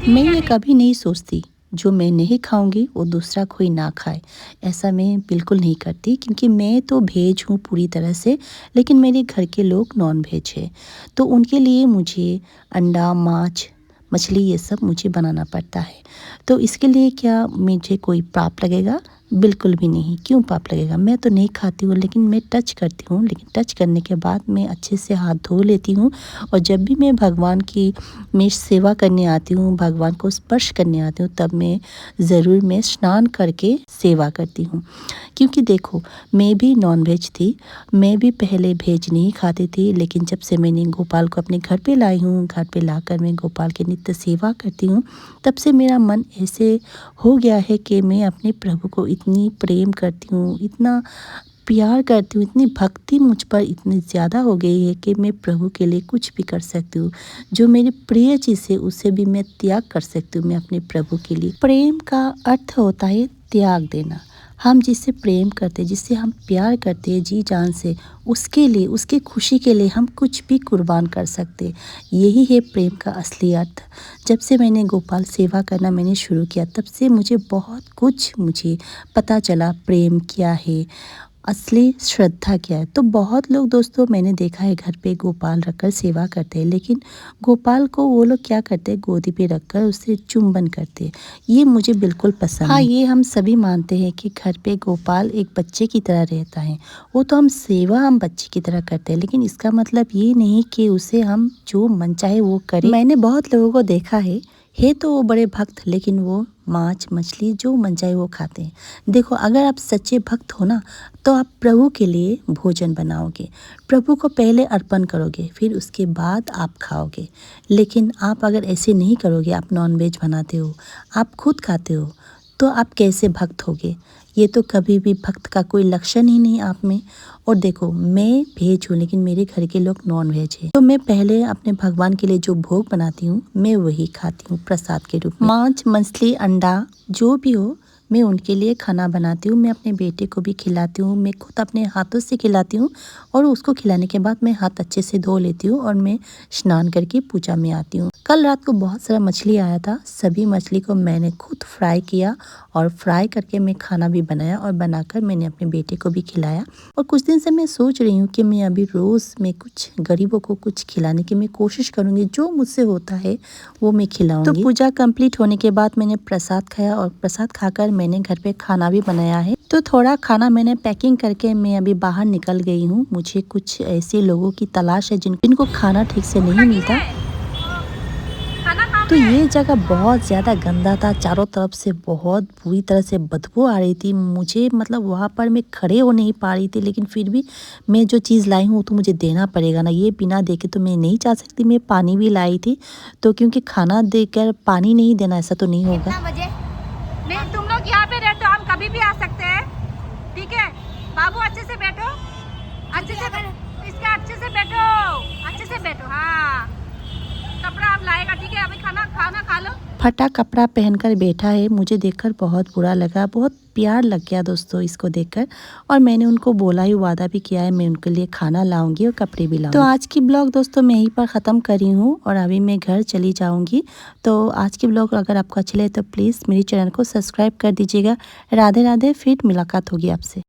मैं ये कभी नहीं सोचती जो मैं नहीं खाऊंगी वो दूसरा कोई ना खाए। ऐसा मैं बिल्कुल नहीं करती क्योंकि मैं तो वेज हूँ पूरी तरह से, लेकिन मेरे घर के लोग नॉन वेज है। तो उनके लिए मुझे अंडा, माछ, मछली ये सब मुझे बनाना पड़ता है। तो इसके लिए क्या मुझे कोई पाप लगेगा? बिल्कुल भी नहीं। क्यों पाप लगेगा? मैं तो नहीं खाती हूँ, लेकिन मैं टच करती हूँ। लेकिन टच करने के बाद मैं अच्छे से हाथ धो लेती हूँ। और जब भी मैं भगवान की मैं सेवा करने आती हूँ, भगवान को स्पर्श करने आती हूँ, तब मैं स्नान करके सेवा करती हूँ। क्योंकि देखो, मैं भी नॉन वेज थी, मैं भी पहले वेज नहीं खाती थी, लेकिन जब से मैंने गोपाल को अपने घर पे लाई हूँ, घर पे लाकर मैं गोपाल की नित्य सेवा करती हूँ, तब से मेरा मन ऐसे हो गया है कि मैं अपने प्रभु को इतनी प्रेम करती हूँ, इतना प्यार करती हूँ, इतनी भक्ति मुझ पर इतनी ज़्यादा हो गई है कि मैं प्रभु के लिए कुछ भी कर सकती हूँ। जो मेरी प्रिय चीज़ है उसे भी मैं त्याग कर सकती हूँ मैं अपने प्रभु के लिए। प्रेम का अर्थ होता है त्याग देना। हम जिससे प्रेम करते, जिससे हम प्यार करते हैं जी जान से, उसके लिए, उसकी खुशी के लिए हम कुछ भी कुर्बान कर सकते। यही है प्रेम का असली अर्थ। जब से मैंने गोपाल सेवा करना मैंने शुरू किया, तब से मुझे बहुत कुछ मुझे पता चला प्रेम क्या है, असली श्रद्धा क्या है। तो बहुत लोग दोस्तों मैंने देखा है घर पे गोपाल रखकर सेवा करते हैं, लेकिन गोपाल को वो लोग क्या करते हैं, गोदी पे रखकर उससे चुंबन करते हैं। ये मुझे बिल्कुल पसंद नहीं। हाँ, ये हम सभी मानते हैं कि घर पे गोपाल एक बच्चे की तरह रहता है। वो तो हम बच्चे की तरह करते हैं, लेकिन इसका मतलब ये नहीं कि उसे हम जो मन चाहे वो करें। मैंने बहुत लोगों को देखा है तो वो बड़े भक्त, लेकिन वो मांस मछली जो मन चाहे वो खाते हैं। देखो, अगर आप सच्चे भक्त हो ना, तो आप प्रभु के लिए भोजन बनाओगे, प्रभु को पहले अर्पण करोगे, फिर उसके बाद आप खाओगे। लेकिन आप अगर ऐसे नहीं करोगे, आप नॉन वेज बनाते हो, आप खुद खाते हो, तो आप कैसे भक्त होगे? ये तो कभी भी भक्त का कोई लक्षण ही नहीं आप में। और देखो, मैं वेज हूँ, लेकिन मेरे घर के लोग नॉन वेज है, तो मैं पहले अपने भगवान के लिए जो भोग बनाती हूँ मैं वही खाती हूँ प्रसाद के रूप में। मांस, मछली, अंडा जो भी हो, मैं उनके लिए खाना बनाती हूँ। मैं अपने बेटे को भी खिलाती हूँ, मैं खुद अपने हाथों से खिलाती हूँ। और उसको खिलाने के बाद मैं हाथ अच्छे से धो लेती हूँ और मैं स्नान करके पूजा में आती हूँ। कल रात को बहुत सारा मछली आया था, सभी मछली को मैंने खुद फ्राई किया और फ्राई करके मैं खाना भी बनाया और बनाकर मैंने अपने बेटे को भी खिलाया। और कुछ दिन से मैं सोच रही हूँ कि मैं अभी रोज़ मैं कुछ गरीबों को कुछ खिलाने की मैं कोशिश करूँगी, जो मुझसे होता है वो मैं खिलाऊंगी। तो पूजा कंप्लीट होने के बाद मैंने प्रसाद खाया और प्रसाद खाकर मैंने घर पे खाना भी बनाया है। तो थोड़ा खाना मैंने पैकिंग करके मैं अभी बाहर निकल गई हूँ। मुझे कुछ ऐसे लोगों की तलाश है जिनको खाना ठीक से नहीं मिलता। तो ये जगह बहुत ज़्यादा गंदा था, चारों तरफ से बहुत बुरी तरह से बदबू आ रही थी। मुझे मतलब वहाँ पर मैं खड़े हो नहीं पा रही थी, लेकिन फिर भी मैं जो चीज़ लाई हूँ तो मुझे देना पड़ेगा ना, ये बिना देखे तो मैं नहीं जा सकती। मैं पानी भी लाई थी, तो क्योंकि खाना देकर पानी नहीं देना ऐसा तो नहीं होगा। बजे नहीं, तुम लोग यहाँ पे रहते हो, हम कभी भी आ सकते हैं, ठीक है बाबू? अच्छे से बैठो, अच्छे से इसके अच्छे से बैठो, अच्छे से बैठो। हाँ, कपड़ा हम लाएगा, ठीक है? अभी खाना खाना खा लो। फटा कपड़ा पहनकर बैठा है, मुझे देखकर बहुत बुरा लगा, बहुत प्यार लग गया दोस्तों इसको देखकर। और मैंने उनको बोला ही, वादा भी किया है मैं उनके लिए खाना लाऊंगी और कपड़े भी लाऊंगी। तो आज की ब्लॉग दोस्तों मैं यहीं पर ख़त्म करी हूँ और अभी मैं घर चली जाऊंगी। तो आज की ब्लॉग अगर आपको अच्छी लगे तो प्लीज़ मेरे चैनल को सब्सक्राइब कर दीजिएगा। राधे राधे, फिर मुलाकात होगी आपसे।